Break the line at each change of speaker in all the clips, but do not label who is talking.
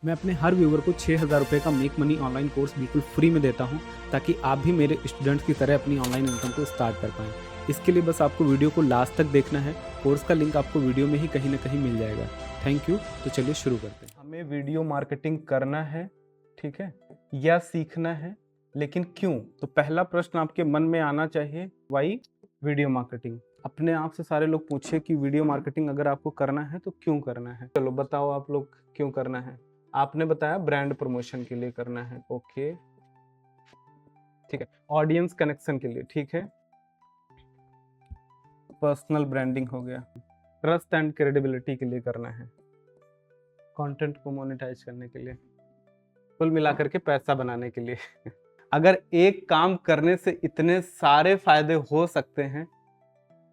मैं अपने हर व्यूवर को 6,000 रुपये का मेक मनी ऑनलाइन कोर्स बिल्कुल फ्री में देता हूं, ताकि आप भी मेरे स्टूडेंट्स की तरह अपनी ऑनलाइन इनकम को स्टार्ट कर पाएं। इसके लिए बस आपको वीडियो को लास्ट तक देखना है। कोर्स का लिंक आपको वीडियो में ही कहीं ना कहीं मिल जाएगा। Thank you. तो चलिए शुरू करते हैं।
हमें वीडियो मार्केटिंग करना है, ठीक है, या सीखना है, लेकिन क्यों? तो पहला प्रश्न आपके मन में आना चाहिए, वाई वीडियो मार्केटिंग। अपने आप से सारे लोग पूछे कि वीडियो मार्केटिंग अगर आपको करना है तो क्यों करना है। चलो बताओ आप लोग क्यों करना है। आपने बताया ब्रांड प्रमोशन के लिए करना है, ओके, ठीक है। ऑडियंस कनेक्शन के लिए, ठीक है। पर्सनल ब्रांडिंग हो गया। ट्रस्ट एंड क्रेडिबिलिटी के लिए करना है। कंटेंट को मोनेटाइज करने के लिए, कुल मिलाकर के पैसा बनाने के लिए। अगर एक काम करने से इतने सारे फायदे हो सकते हैं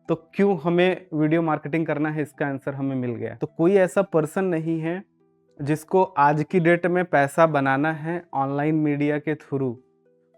तो क्यों हमें वीडियो मार्केटिंग करना है, इसका आंसर हमें मिल गया। तो कोई ऐसा पर्सन नहीं है जिसको आज की डेट में पैसा बनाना है ऑनलाइन मीडिया के थ्रू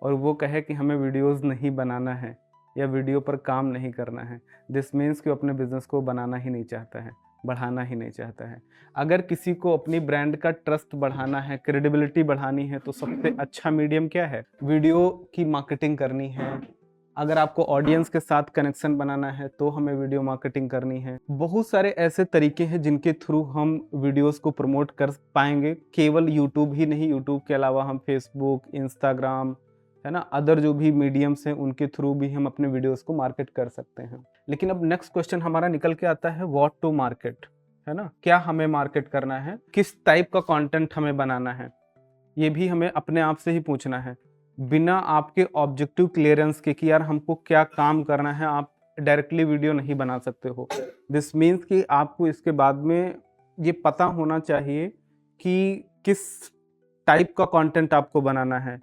और वो कहे कि हमें वीडियोस नहीं बनाना है या वीडियो पर काम नहीं करना है। दिस मीन्स कि वो अपने बिजनेस को बनाना ही नहीं चाहता है, बढ़ाना ही नहीं चाहता है। अगर किसी को अपनी ब्रांड का ट्रस्ट बढ़ाना है, क्रेडिबिलिटी बढ़ानी है, तो सबसे अच्छा मीडियम क्या है? वीडियो की मार्केटिंग करनी है। अगर आपको ऑडियंस के साथ कनेक्शन बनाना है तो हमें वीडियो मार्केटिंग करनी है। बहुत सारे ऐसे तरीके हैं जिनके थ्रू हम वीडियोस को प्रमोट कर पाएंगे। केवल यूट्यूब ही नहीं, यूट्यूब के अलावा हम फेसबुक, इंस्टाग्राम, है ना, अदर जो भी मीडियम्स हैं उनके थ्रू भी हम अपने वीडियोस को मार्केट कर सकते हैं। लेकिन अब नेक्स्ट क्वेश्चन हमारा निकल के आता है, व्हाट टू मार्केट, है ना, क्या हमें मार्केट करना है, किस टाइप का कंटेंट हमें बनाना है, ये भी हमें अपने आप से ही पूछना है, बिना आपके ऑब्जेक्टिव क्लियरेंस के कि यार हमको क्या काम करना है। आप डायरेक्टली वीडियो नहीं बना सकते हो। दिस मीन्स कि आपको इसके बाद में ये पता होना चाहिए कि किस टाइप का कंटेंट आपको बनाना है।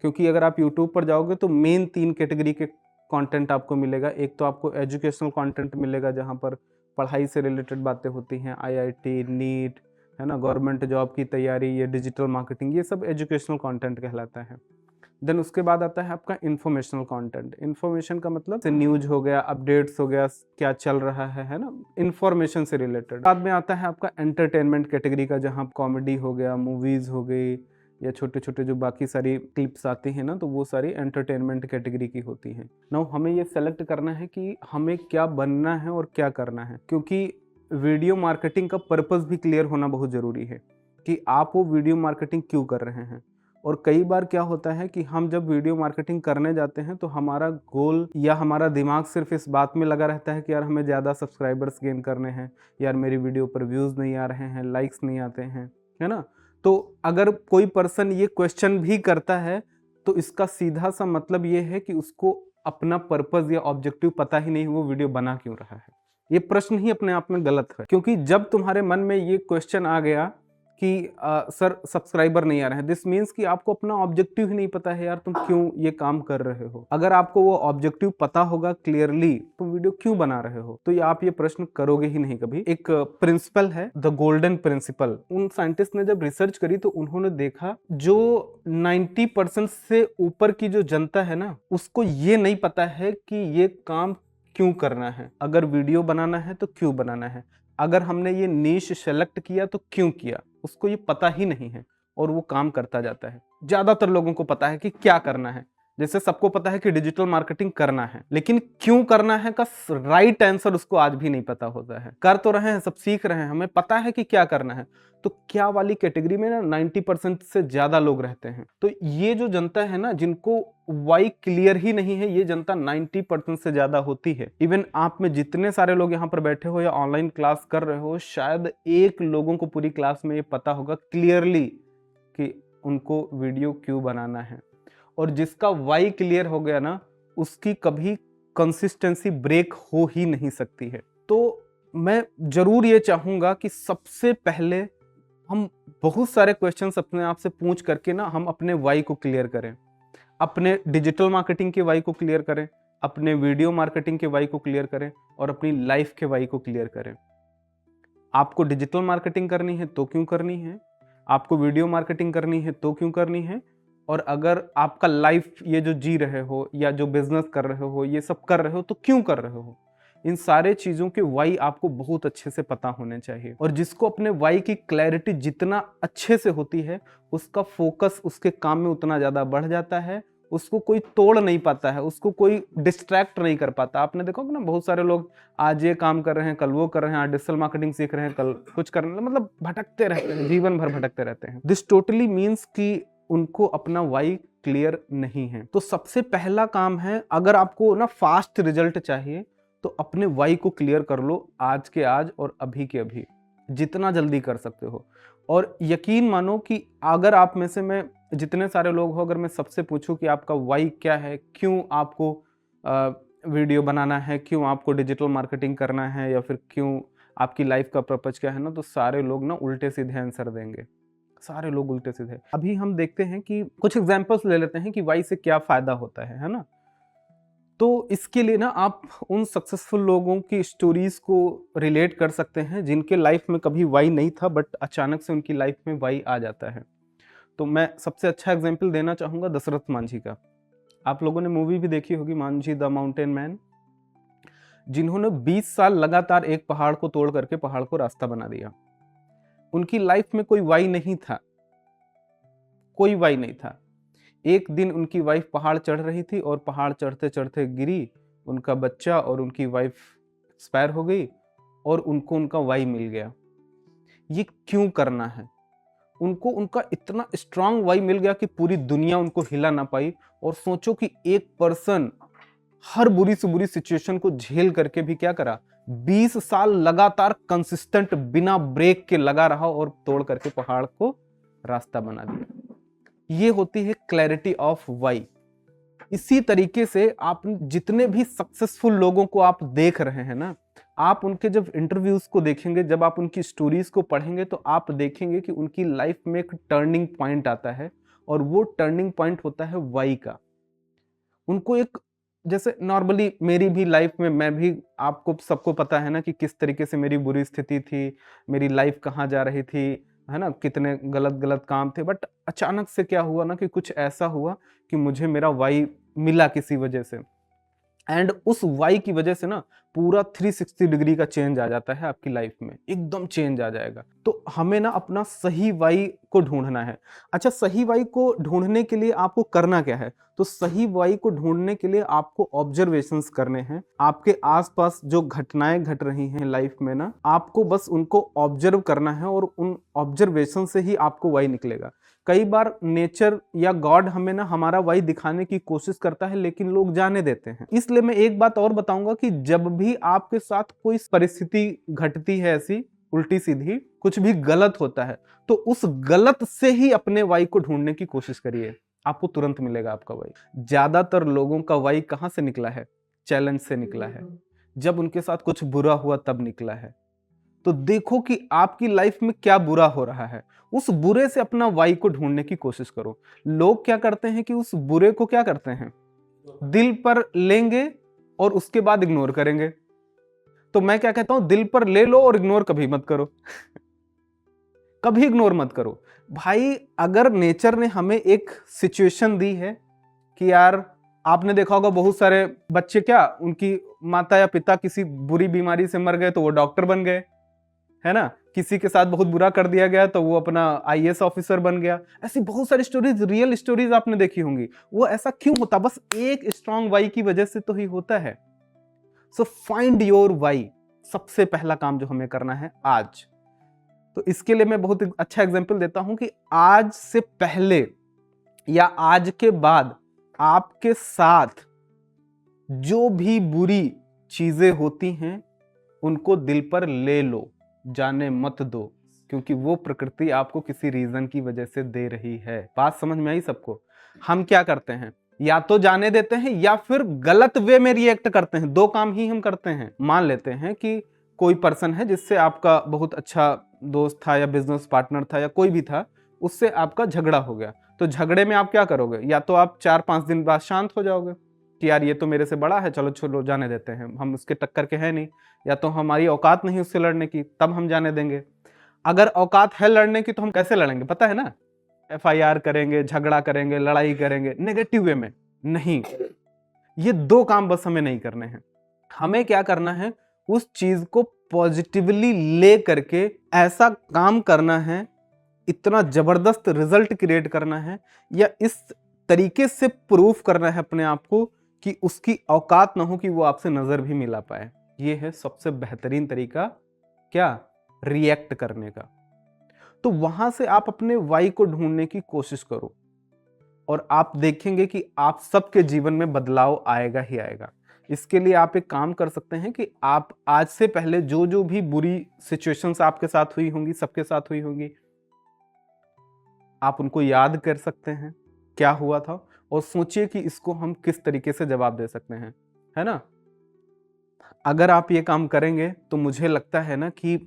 क्योंकि अगर आप यूट्यूब पर जाओगे तो मेन 3 कैटेगरी के कंटेंट आपको मिलेगा। एक तो आपको एजुकेशनल कंटेंट मिलेगा जहाँ पर पढ़ाई से रिलेटेड बातें होती हैं, आईआईटी, नीट, है ना, गवर्नमेंट जॉब की तैयारी, ये डिजिटल मार्केटिंग, ये सब एजुकेशनल कंटेंट कहलाता है। देन उसके बाद आता है आपका इंफॉर्मेशनल कंटेंट। इंफॉर्मेशन का मतलब न्यूज हो गया, अपडेट्स हो गया, क्या चल रहा है ना, इंफॉर्मेशन से रिलेटेड। बाद में आता है आपका एंटरटेनमेंट कैटेगरी का, जहाँ कॉमेडी हो गया, मूवीज हो गई, या छोटे छोटे जो बाकी सारी क्लिप्स आती हैं ना, तो वो सारी एंटरटेनमेंट कैटेगरी की होती हैं। नाउ हमें ये सेलेक्ट करना है कि हमें क्या बनना है और क्या करना है। क्योंकि वीडियो मार्केटिंग का पर्पस भी क्लियर होना बहुत ज़रूरी है कि आप वो वीडियो मार्केटिंग क्यों कर रहे हैं। और कई बार क्या होता है कि हम जब वीडियो मार्केटिंग करने जाते हैं तो हमारा गोल या हमारा दिमाग सिर्फ इस बात में लगा रहता है कि यार हमें ज़्यादा सब्सक्राइबर्स गेन करने हैं, यार मेरी वीडियो पर व्यूज़ नहीं आ रहे हैं, लाइक्स नहीं आते हैं, है ना। तो अगर कोई पर्सन ये क्वेश्चन भी करता है तो इसका सीधा सा मतलब ये है कि उसको अपना पर्पस या ऑब्जेक्टिव पता ही नहीं, वो वीडियो बना क्यों रहा है। ये प्रश्न ही अपने आप में गलत है। क्योंकि जब तुम्हारे मन में ये क्वेश्चन आ गया कि सर सब्सक्राइबर नहीं आ रहे हैं, दिस मीन्स कि आपको अपना ऑब्जेक्टिव ही नहीं पता है, यार तुम क्यों ये काम कर रहे हो। अगर आपको वो ऑब्जेक्टिव पता होगा क्लियरली, तुम वीडियो क्यों बना रहे हो, तो ये आप ये प्रश्न करोगे ही नहीं कभी। एक प्रिंसिपल है द गोल्डन प्रिंसिपल। उन साइंटिस्ट ने जब रिसर्च करी तो उन्होंने देखा जो 90% से ऊपर की जो जनता है ना, उसको ये नहीं पता है कि ये काम क्यों करना है। अगर वीडियो बनाना है तो क्यों बनाना है, अगर हमने ये नीश सेलेक्ट किया तो क्यों किया, उसको ये पता ही नहीं है और वो काम करता जाता है। ज्यादातर लोगों को पता है कि क्या करना है। जैसे सबको पता है कि डिजिटल मार्केटिंग करना है, लेकिन क्यों करना है का राइट आंसर उसको आज भी नहीं पता होता है। कर तो रहे हैं, सब सीख रहे हैं, हमें पता है कि क्या करना है। तो क्या वाली कैटेगरी में ना 90% से ज्यादा लोग रहते हैं। तो ये जो जनता है ना, जिनको वाई क्लियर ही नहीं है, ये जनता 90% से ज्यादा होती है। इवन आप में जितने सारे लोग यहाँ पर बैठे हो या ऑनलाइन क्लास कर रहे हो, शायद एक लोगों को पूरी क्लास में ये पता होगा क्लियरली कि उनको वीडियो क्यों बनाना है। और जिसका वाई क्लियर हो गया ना, उसकी कभी कंसिस्टेंसी ब्रेक हो ही नहीं सकती है। तो मैं जरूर ये चाहूंगा कि सबसे पहले हम बहुत सारे क्वेश्चंस अपने आप से पूछ करके ना, हम अपने वाई को क्लियर करें, अपने डिजिटल मार्केटिंग के वाई को क्लियर करें, अपने वीडियो मार्केटिंग के वाई को क्लियर करें और अपनी लाइफ के वाई को क्लियर करें। आपको डिजिटल मार्केटिंग करनी है तो क्यों करनी है, आपको वीडियो मार्केटिंग करनी है तो क्यों करनी है, और अगर आपका लाइफ ये जो जी रहे हो या जो बिजनेस कर रहे हो, ये सब कर रहे हो तो क्यों कर रहे हो। इन सारे चीजों के वाई आपको बहुत अच्छे से पता होने चाहिए। और जिसको अपने वाई की क्लैरिटी जितना अच्छे से होती है, उसका फोकस उसके काम में उतना ज्यादा बढ़ जाता है, उसको कोई तोड़ नहीं पाता है, उसको कोई डिस्ट्रैक्ट नहीं कर पाता। आपने देखो ना, बहुत सारे लोग आज ये काम कर रहे हैं, कल वो कर रहे हैं, आज डिजिटल मार्केटिंग सीख रहे हैं, कल कुछ कर रहे हैं, मतलब भटकते रहते हैं, जीवन भर भटकते रहते हैं। दिस टोटली मीन्स कि उनको अपना वाई क्लियर नहीं है। तो सबसे पहला काम है, अगर आपको ना फास्ट रिजल्ट चाहिए तो अपने वाई को क्लियर कर लो आज के आज और अभी के अभी, जितना जल्दी कर सकते हो। और यकीन मानो कि अगर आप में से मैं जितने सारे लोग हो, अगर मैं सबसे पूछूं कि आपका वाई क्या है, क्यों आपको वीडियो बनाना है, क्यों आपको डिजिटल मार्केटिंग करना है, या फिर क्यों आपकी लाइफ का पर्पज क्या है ना, तो सारे लोग ना उल्टे सीधे आंसर देंगे, सारे लोग उल्टे सीधे। अभी हम देखते हैं कि कुछ एग्जांपल्स ले लेते हैं कि वाई से क्या फायदा होता है ना। तो इसके लिए ना आप उन सक्सेसफुल लोगों की स्टोरीज को रिलेट कर सकते हैं जिनके लाइफ में कभी वाई नहीं था, बट अचानक से उनकी लाइफ में वाई आ जाता है। तो मैं सबसे अच्छा एग्जाम्पल देना चाहूंगा दशरथ मांझी का। आप लोगों ने मूवी भी देखी होगी, मांझी द माउंटेन मैन, जिन्होंने 20 साल लगातार एक पहाड़ को तोड़ करके पहाड़ को रास्ता बना दिया। उनकी लाइफ में कोई वाई नहीं था, कोई वाई नहीं था। एक दिन उनकी वाइफ पहाड़ चढ़ रही थी और पहाड़ चढ़ते चढ़ते गिरी, उनका बच्चा और उनकी वाइफ एक्सपायर हो गई और उनको उनका वाई मिल गया। ये क्यों करना है? उनको उनका इतना स्ट्रांग वाई मिल गया कि पूरी दुनिया उनको हिला ना पाई। और सोचो कि एक पर्सन हर बुरी से बुरी सिचुएशन को झेल करके भी क्या करा, 20 साल लगातार कंसिस्टेंट बिना ब्रेक के लगा रहा और तोड़ करके पहाड़ को रास्ता बना दिया। ये होती है क्लैरिटी ऑफ वाई। इसी तरीके से आप जितने भी सक्सेसफुल लोगों को आप देख रहे हैं ना, आप उनके जब इंटरव्यूज को देखेंगे, जब आप उनकी स्टोरीज को पढ़ेंगे, तो आप देखेंगे कि उनकी लाइफ में एक टर्निंग पॉइंट आता है और वो टर्निंग पॉइंट होता है वाई का। उनको एक, जैसे नॉर्मली मेरी भी लाइफ में, मैं भी, आपको सबको पता है ना कि किस तरीके से मेरी बुरी स्थिति थी, मेरी लाइफ कहाँ जा रही थी, है ना, कितने गलत गलत काम थे। बट अचानक से क्या हुआ ना कि कुछ ऐसा हुआ कि मुझे मेरा वाई मिला किसी वजह से, एंड उस वाई की वजह से ना पूरा 360 डिग्री का चेंज आ जाता है आपकी लाइफ में, एकदम चेंज आ जाएगा। तो हमें ना अपना सही वाई को ढूंढना है। अच्छा, सही वाई को ढूंढने के लिए आपको करना क्या है? तो सही वाई को ढूंढने के लिए आपको ऑब्जर्वेशंस करने हैं। आपके आसपास जो घटनाएं घट रही हैं लाइफ में ना, आपको बस उनको ऑब्जर्व करना है और उन ऑब्जर्वेशन से ही आपको वाई निकलेगा। कई बार नेचर या गॉड हमें ना हमारा वाई दिखाने की कोशिश करता है, लेकिन लोग जाने देते हैं। इसलिए मैं एक बात और बताऊंगा कि जब भी आपके साथ कोई परिस्थिति घटती है ऐसी उल्टी सीधी, कुछ भी गलत होता है, तो उस गलत से ही अपने वाई को ढूंढने की कोशिश करिए, आपको तुरंत मिलेगा आपका वाई। ज्यादातर लोगों का वाई कहां से निकला है? चैलेंज से निकला है। जब उनके साथ कुछ बुरा हुआ तब निकला है। तो देखो कि आपकी लाइफ में क्या बुरा हो रहा है, उस बुरे से अपना वाई को ढूंढने की कोशिश करो। लोग क्या करते हैं कि उस बुरे को क्या करते हैं, दिल पर लेंगे और उसके बाद इग्नोर करेंगे। तो मैं क्या कहता हूं, दिल पर ले लो और इग्नोर कभी मत करो। कभी इग्नोर मत करो भाई। अगर नेचर ने हमें एक सिचुएशन दी है कि यार, आपने देखा होगा बहुत सारे बच्चे, क्या उनकी माता या पिता किसी बुरी बीमारी से मर गए तो वो डॉक्टर बन गए, है ना, किसी के साथ बहुत बुरा कर दिया गया तो वो अपना आईएएस ऑफिसर बन गया। ऐसी बहुत सारी स्टोरीज, रियल स्टोरीज आपने देखी होंगी। वो ऐसा क्यों होता? बस एक स्ट्रॉन्ग वाई की वजह से तो ही होता है। सो फाइंड योर वाई, सबसे पहला काम जो हमें करना है आज। तो इसके लिए मैं बहुत अच्छा एग्जांपल देता हूं कि आज से पहले या आज के बाद आपके साथ जो भी बुरी चीजें होती हैं उनको दिल पर ले लो, जाने मत दो, क्योंकि वो प्रकृति आपको किसी रीजन की वजह से दे रही है। बात समझ में आई सबको? हम क्या करते हैं, या तो जाने देते हैं या फिर गलत वे में रिएक्ट करते हैं। दो काम ही हम करते हैं। मान लेते हैं कि कोई पर्सन है जिससे आपका बहुत अच्छा दोस्त था या बिजनेस पार्टनर था या कोई भी था, उससे आपका झगड़ा हो गया। तो झगड़े में आप क्या करोगे? या तो आप 4-5 दिन बाद शांत हो जाओगे कि यार ये तो मेरे से बड़ा है, चलो छोड़ो, जाने देते हैं, हम उसके टक्कर के हैं नहीं, या तो हमारी औकात नहीं उससे लड़ने की, तब हम जाने देंगे। अगर औकात है लड़ने की तो हम कैसे लड़ेंगे पता है ना? एफआईआर करेंगे, झगड़ा करेंगे, लड़ाई करेंगे, नेगेटिव वे में नहीं। ये दो काम बस हमें नहीं करने हैं। हमें क्या करना है, उस चीज को पॉजिटिवली ले करके ऐसा काम करना है, इतना जबरदस्त रिजल्ट क्रिएट करना है, या इस तरीके से प्रूफ करना है अपने आप को कि उसकी औकात ना हो कि वो आपसे नजर भी मिला पाए। ये है सबसे बेहतरीन तरीका, क्या, रिएक्ट करने का। तो वहां से आप अपने वाई को ढूंढने की कोशिश करो और आप देखेंगे कि आप सबके जीवन में बदलाव आएगा ही आएगा। इसके लिए आप एक काम कर सकते हैं कि आप आज से पहले जो जो भी बुरी सिचुएशंस आपके साथ हुई होंगी, सबके साथ हुई होंगी, आप उनको याद कर सकते हैं क्या हुआ था, और सोचिए कि इसको हम किस तरीके से जवाब दे सकते हैं, है ना। अगर आप ये काम करेंगे तो मुझे लगता है ना कि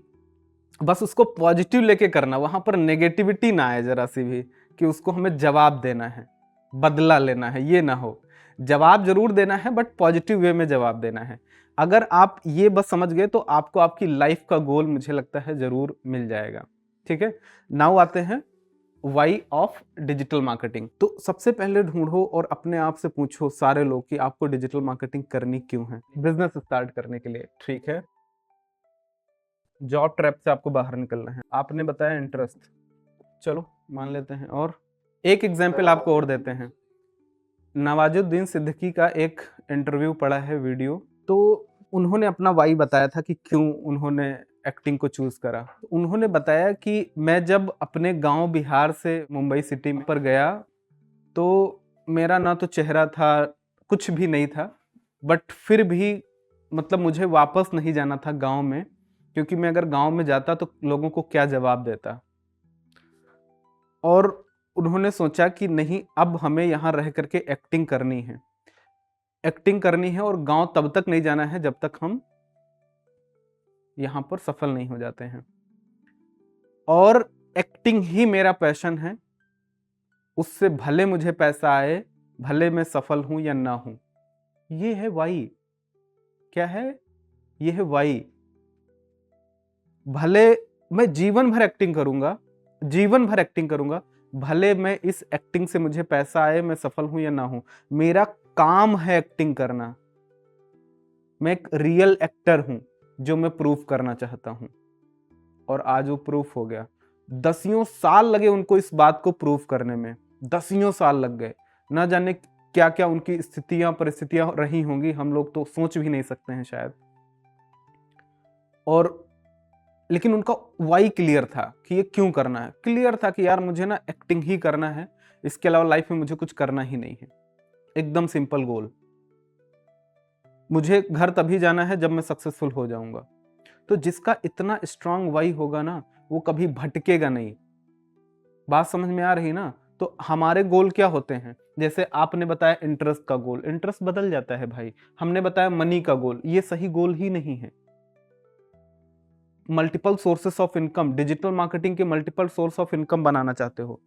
बस उसको पॉजिटिव लेके करना, वहां पर नेगेटिविटी ना आए जरा सी भी कि उसको हमें जवाब देना है, बदला लेना है, ये ना हो। जवाब जरूर देना है बट पॉजिटिव वे में जवाब देना है। अगर आप ये बस समझ गए तो आपको आपकी लाइफ का गोल मुझे लगता है जरूर मिल जाएगा। ठीक है, नाउ आते हैं वाई ऑफ डिजिटल मार्केटिंग। तो सबसे पहले ढूंढो और अपने आप से पूछो सारे लोग कि आपको डिजिटल मार्केटिंग करनी क्यों है। बिजनेस स्टार्ट करने के लिए, ठीक है। जॉब ट्रैप से आपको बाहर निकलना है। आपने बताया इंटरेस्ट, चलो मान लेते हैं। और एक एग्जाम्पल आपको और देते हैं। नवाजुद्दीन सिद्दीकी का एक इंटरव्यू पड़ा है, वीडियो, तो उन्होंने अपना वाई बताया था कि क्यों उन्होंने एक्टिंग को चूज करा। तो उन्होंने बताया कि मैं जब अपने गांव बिहार से मुंबई सिटी में पर गया तो मेरा ना तो चेहरा था, कुछ भी नहीं था, बट फिर भी मतलब मुझे वापस नहीं जाना था गांव में, क्योंकि मैं अगर गांव में जाता तो लोगों को क्या जवाब देता। और उन्होंने सोचा कि नहीं, अब हमें यहाँ रह करके एक्टिंग करनी है, एक्टिंग करनी है, और गांव तब तक नहीं जाना है जब तक हम यहाँ पर सफल नहीं हो जाते हैं। और एक्टिंग ही मेरा पैशन है, उससे भले मुझे पैसा आए, भले मैं सफल हूं या ना हूं। ये है वाई। क्या है? ये है वाई। भले मैं जीवन भर एक्टिंग करूंगा, जीवन भर एक्टिंग करूंगा, भले मैं इस एक्टिंग से मुझे पैसा आए, मैं सफल हूं या ना हूं, मेरा काम है एक्टिंग करना। मैं एक रियल एक्टर हूं जो मैं प्रूफ करना चाहता हूं, और आज वो प्रूफ हो गया। 10 साल लगे उनको इस बात को प्रूफ करने में, 10 साल लग गए। ना जाने क्या क्या उनकी स्थितियां परिस्थितियां रही होंगी, हम लोग तो सोच भी नहीं सकते हैं शायद। और लेकिन उनका वाई क्लियर था कि ये क्यों करना है। क्लियर था कि यार मुझे ना एक्टिंग ही करना है, इसके अलावा लाइफ में मुझे कुछ करना ही नहीं है। एकदम सिंपल गोल। मुझे घर तभी जाना है जब मैं सक्सेसफुल हो जाऊंगा। तो जिसका इतना स्ट्रांग वाई होगा ना, वो कभी भटकेगा नहीं। बात समझ में आ रही ना। तो हमारे गोल क्या होते हैं, जैसे आपने बताया इंटरेस्ट का गोल, इंटरेस्ट बदल जाता है भाई। हमने बताया मनी का गोल, ये सही गोल ही नहीं है। Multiple sources of income, digital marketing के मल्टीपल सोर्स ऑफ इनकम बनाना चाहते हो,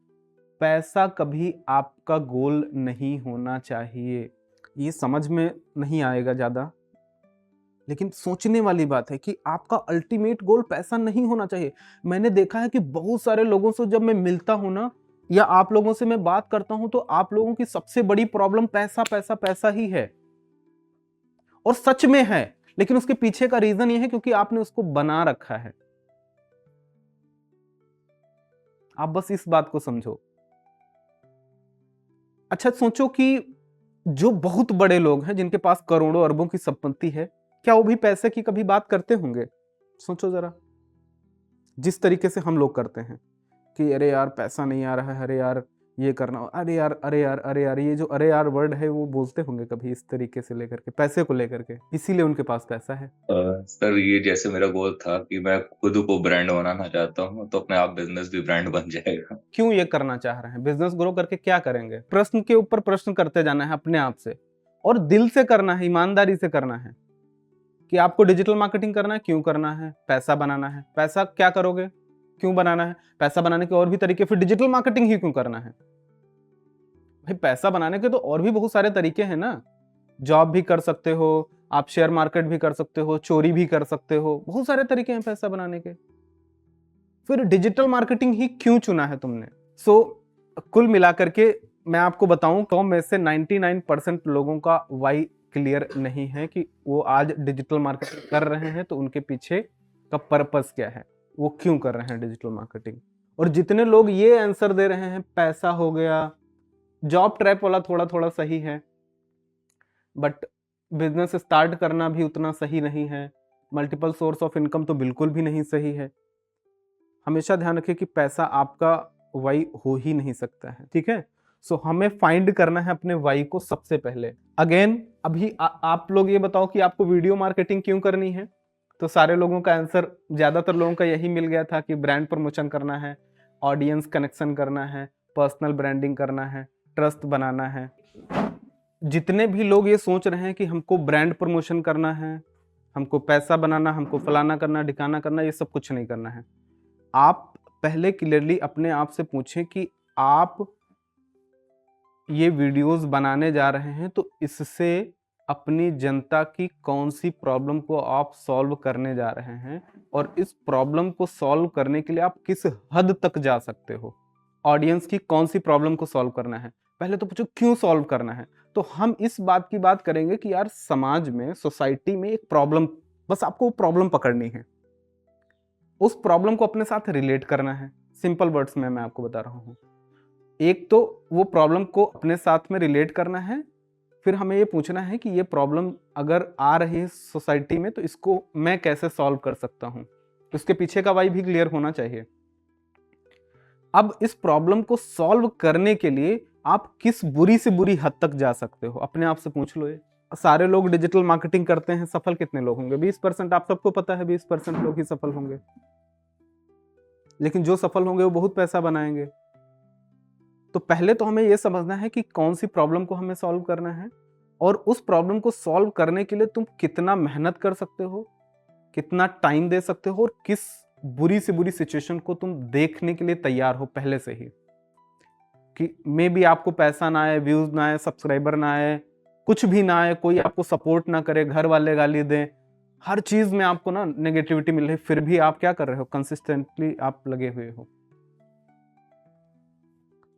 पैसा कभी आपका गोल नहीं होना चाहिए। ये समझ में नहीं आएगा ज्यादा, लेकिन सोचने वाली बात है कि आपका अल्टीमेट गोल पैसा नहीं होना चाहिए। मैंने देखा है कि बहुत सारे लोगों से जब मैं मिलता हूं ना, या आप लोगों से मैं बात करता हूं, तो आप लोगों की सबसे बड़ी प्रॉब्लम पैसा पैसा पैसा ही है। और सच में है, लेकिन उसके पीछे का रीजन यह है क्योंकि आपने उसको बना रखा है। आप बस इस बात को समझो। अच्छा सोचो कि जो बहुत बड़े लोग हैं, जिनके पास करोड़ों अरबों की संपत्ति है, क्या वो भी पैसे की कभी बात करते होंगे? सोचो जरा। जिस तरीके से हम लोग करते हैं कि अरे यार पैसा नहीं आ रहा है, अरे यार ये करना, अरे यार अरे यार अरे यार, ये जो अरे यार वर्ड है वो बोलते होंगे कभी इस तरीके से लेकर के, पैसे को लेकर के, इसीलिए उनके पास पैसा है।
सर ये जैसे मेरा गोल था कि मैं खुद को ब्रांड बनाना चाहता हूँ, तो अपने आप बिजनेस भी ब्रांड बन जाएगा।
क्यों ये करना चाह रहे हैं? बिजनेस ग्रो करके क्या करेंगे? प्रश्न के ऊपर प्रश्न करते जाना है अपने आप से, और दिल से करना है, ईमानदारी से करना है कि आपको डिजिटल मार्केटिंग करना है। क्यों करना है? पैसा बनाना है। पैसा क्या करोगे? क्यों बनाना है? पैसा बनाने के और भी तरीके, फिर डिजिटल मार्केटिंग ही क्यों करना है? भाई पैसा बनाने के तो और भी बहुत सारे तरीके हैं ना। जॉब भी कर सकते हो आप, शेयर मार्केट भी कर सकते हो, चोरी भी कर सकते हो, बहुत सारे तरीके हैं पैसा बनाने के। फिर डिजिटल मार्केटिंग ही क्यों चुना है तुमने? कुल मिलाकर के मैं आपको बताऊं तो में से 99% लोगों का वाई क्लियर नहीं है कि वो आज डिजिटल मार्केटिंग कर रहे हैं तो उनके पीछे का पर्पस क्या है, वो क्यों कर रहे हैं डिजिटल मार्केटिंग। और जितने लोग ये आंसर दे रहे हैं, पैसा हो गया, जॉब ट्रैप वाला थोड़ा थोड़ा सही है, बट बिजनेस स्टार्ट करना भी उतना सही नहीं है, मल्टीपल सोर्स ऑफ इनकम तो बिल्कुल भी नहीं सही है। हमेशा ध्यान रखिए कि पैसा आपका वाई हो ही नहीं सकता है, ठीक है। सो हमें फाइंड करना है अपने वाई को सबसे पहले। अगेन अभी आप लोग ये बताओ कि आपको वीडियो मार्केटिंग क्यों करनी है। तो सारे लोगों का आंसर, ज्यादातर लोगों का यही मिल गया था कि ब्रांड प्रमोशन करना है, ऑडियंस कनेक्शन करना है, पर्सनल ब्रांडिंग करना है, ट्रस्ट बनाना है। जितने भी लोग ये सोच रहे हैं कि हमको ब्रांड प्रमोशन करना है, हमको पैसा बनाना, हमको फलाना करना, ढिकाना करना, ये सब कुछ नहीं करना है। आप पहले क्लियरली अपने आप से पूछें कि आप ये वीडियोस बनाने जा रहे हैं तो इससे अपनी जनता की कौन सी प्रॉब्लम को आप सॉल्व करने जा रहे हैं, और इस प्रॉब्लम को सॉल्व करने के लिए आप किस हद तक जा सकते हो। ऑडियंस की कौन सी प्रॉब्लम को सॉल्व करना है, पहले तो पूछो क्यों सॉल्व करना है। तो हम इस बात की बात करेंगे कि यार समाज में, सोसाइटी में एक प्रॉब्लम, बस आपको वो प्रॉब्लम पकड़नी है, उस प्रॉब्लम को अपने साथ रिलेट करना है। सिंपल वर्ड्स में मैं आपको बता रहा हूँ। एक तो वो प्रॉब्लम को अपने साथ में रिलेट करना है, फिर हमें ये पूछना है कि ये प्रॉब्लम अगर आ रही है सोसाइटी में तो इसको मैं कैसे सॉल्व कर सकता हूँ। उसके पीछे का वाई भी क्लियर होना चाहिए। अब इस प्रॉब्लम को सॉल्व करने के लिए आप किस बुरी से बुरी हद तक जा सकते हो, अपने आप से पूछ लो। ये सारे लोग डिजिटल मार्केटिंग करते हैं, सफल कितने लोग होंगे? 20%। आप सबको पता है 20% लोग ही सफल होंगे, लेकिन जो सफल होंगे वो बहुत पैसा बनाएंगे। तो पहले तो हमें यह समझना है कि कौन सी प्रॉब्लम को हमें सॉल्व करना है, और उस प्रॉब्लम को सॉल्व करने के लिए तुम कितना मेहनत कर सकते हो, कितना टाइम दे सकते हो, और किस बुरी से बुरी सिचुएशन को तुम देखने के लिए तैयार हो पहले से ही। कि मे बी आपको पैसा ना आए, व्यूज ना आए, सब्सक्राइबर ना आए, कुछ भी ना आए, कोई आपको सपोर्ट ना करे, घर वाले गाली दें, हर चीज में आपको ना नेगेटिविटी मिल रही, फिर भी आप क्या कर रहे हो, कंसिस्टेंटली आप लगे हुए हो।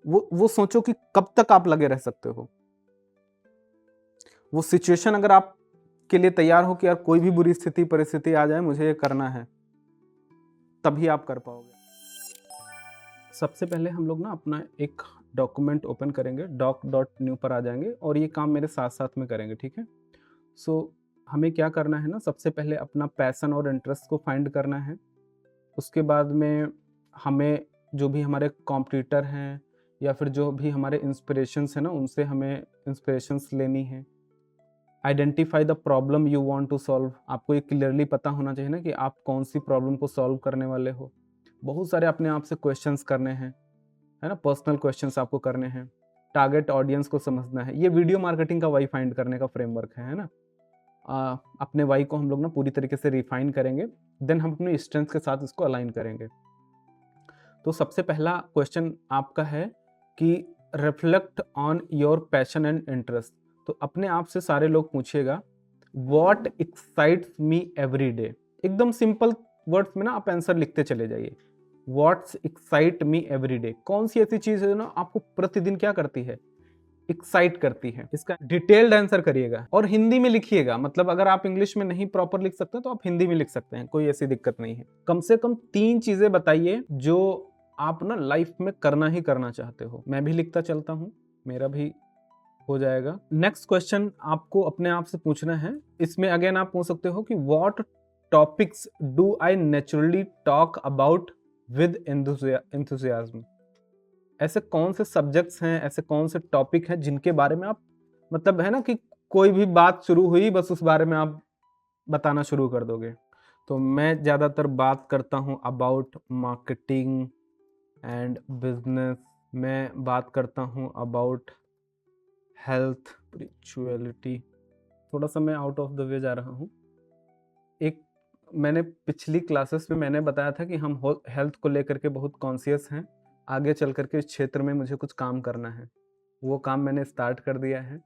वो सोचो कि कब तक आप लगे रह सकते हो। वो सिचुएशन अगर आप के लिए तैयार हो कि यार कोई भी बुरी स्थिति परिस्थिति आ जाए, मुझे ये करना है, तभी आप कर पाओगे। सबसे पहले हम लोग ना अपना एक डॉक्यूमेंट ओपन करेंगे, doc.new पर आ जाएंगे, और ये काम मेरे साथ साथ में करेंगे, ठीक है। सो हमें क्या करना है ना, सबसे पहले अपना पैशन और इंटरेस्ट को फाइंड करना है। उसके बाद में हमें जो भी हमारे कॉम्पिटिटर हैं या फिर जो भी हमारे इंस्पिरेशंस हैं ना, उनसे हमें इंस्पिरेशंस लेनी है। Identify the problem you want to solve. आपको ये क्लियरली पता होना चाहिए ना कि आप कौन सी प्रॉब्लम को सॉल्व करने वाले हो। बहुत सारे अपने आप से क्वेश्चंस करने हैं, है ना, पर्सनल क्वेश्चंस आपको करने हैं। टारगेट ऑडियंस को समझना है। ये वीडियो मार्केटिंग का वाई फाइंड करने का फ्रेमवर्क है ना। अपने वाई को हम लोग ना पूरी तरीके से रिफाइन करेंगे, देन हम अपने स्ट्रेंथ के साथ इसको अलाइन करेंगे। तो सबसे पहला क्वेश्चन आपका है कि reflect on your passion and interest. तो अपने आप से सारे लोग पूछिएगा, what excites me every day. एकदम सिंपल वर्ड्स में ना आप आंसर लिखते चले जाइए। What's excite me every day, कौन सी ऐसी चीज है ना आपको प्रतिदिन क्या करती है, एक्साइट करती है। इसका डिटेल्ड आंसर करिएगा और हिंदी में लिखिएगा। मतलब अगर आप इंग्लिश में नहीं प्रॉपर लिख सकते तो आप हिंदी में लिख सकते हैं, कोई ऐसी दिक्कत नहीं है। कम से कम 3 चीजें बताइए जो आप ना लाइफ में करना ही करना चाहते हो। मैं भी लिखता चलता हूँ, मेरा भी हो जाएगा। नेक्स्ट क्वेश्चन आपको अपने आप से पूछना है। इसमें अगेन आप पूछ सकते हो कि what topics do I naturally talk about with enthusiasm. ऐसे कौन से सब्जेक्ट्स हैं, ऐसे कौन से टॉपिक हैं जिनके बारे में आप, मतलब है ना कि कोई भी बात शुरू हुई बस उस बारे में आप बताना शुरू कर दोगे। तो मैं ज़्यादातर बात करता हूँ अबाउट मार्केटिंग एंड बिजनेस। मैं बात करता हूँ अबाउट हेल्थ, स्पिरिचुअलिटी। थोड़ा सा मैं आउट ऑफ द वे जा रहा हूँ। एक मैंने पिछली क्लासेस में मैंने बताया था कि हम हेल्थ को लेकर के बहुत कॉन्शियस हैं। आगे चल करके इस क्षेत्र में मुझे कुछ काम करना है, वो काम मैंने स्टार्ट कर दिया है,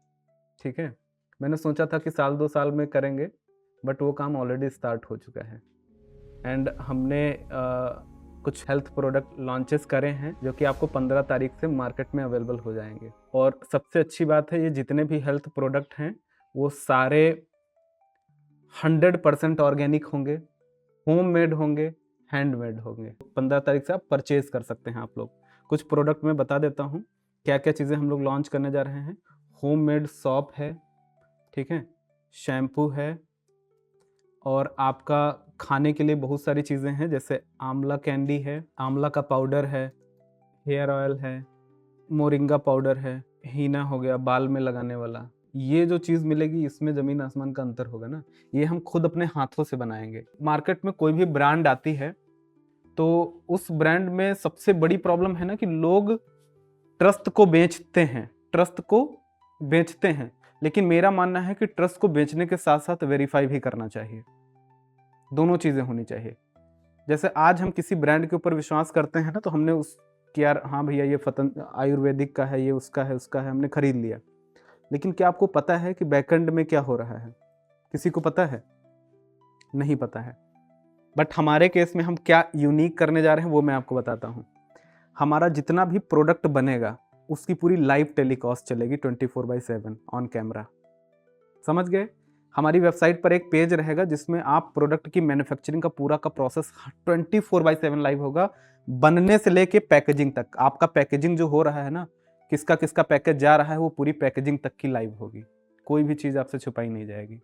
ठीक है। मैंने सोचा था कि 1-2 साल में करेंगे, बट वो काम ऑलरेडी स्टार्ट हो चुका है। एंड हमने कुछ हेल्थ प्रोडक्ट लॉन्चेस करे हैं जो कि आपको 15 तारीख से मार्केट में अवेलेबल हो जाएंगे। और सबसे अच्छी बात है, ये जितने भी हेल्थ प्रोडक्ट हैं वो सारे 100% ऑर्गेनिक होंगे, होममेड होंगे, हैंडमेड होंगे। 15 तारीख से आप परचेज कर सकते हैं आप लोग। कुछ प्रोडक्ट मैं बता देता हूँ क्या क्या चीज़ें हम लोग लॉन्च करने जा रहे हैं। होममेड सॉप है, ठीक है, शैम्पू है, और आपका खाने के लिए बहुत सारी चीज़ें हैं, जैसे आंवला कैंडी है, आंवला का पाउडर है, हेयर ऑयल है, मोरिंगा पाउडर है, हीना हो गया बाल में लगाने वाला। ये जो चीज़ मिलेगी इसमें ज़मीन आसमान का अंतर होगा ना। ये हम खुद अपने हाथों से बनाएंगे। मार्केट में कोई भी ब्रांड आती है तो उस ब्रांड में सबसे बड़ी प्रॉब्लम है ना कि लोग ट्रस्ट को बेचते हैं, ट्रस्ट को बेचते हैं। लेकिन मेरा मानना है कि ट्रस्ट को बेचने के साथ साथ वेरीफाई भी करना चाहिए। दोनों चीज़ें होनी चाहिए। जैसे आज हम किसी ब्रांड के ऊपर विश्वास करते हैं ना, तो हमने उस कि यार हाँ भैया ये आयुर्वेदिक का है, ये उसका है, उसका है, हमने खरीद लिया। लेकिन क्या आपको पता है कि बैकएंड में क्या हो रहा है? किसी को पता है? नहीं पता है। बट हमारे केस में हम क्या यूनिक करने जा रहे हैं वो मैं आपको बताता हूँ। हमारा जितना भी प्रोडक्ट बनेगा उसकी पूरी लाइव टेलीकास्ट चलेगी 24/7 ऑन कैमरा। समझ गए? हमारी वेबसाइट पर एक पेज रहेगा जिसमें आप प्रोडक्ट की मैन्युफैक्चरिंग का पूरा का प्रोसेस 24/7 लाइव होगा, बनने से लेके पैकेजिंग तक। आपका पैकेजिंग जो हो रहा है ना, किसका किसका पैकेज जा रहा है, वो पूरी पैकेजिंग तक की लाइव होगी। कोई भी चीज़ आपसे छुपाई नहीं जाएगी।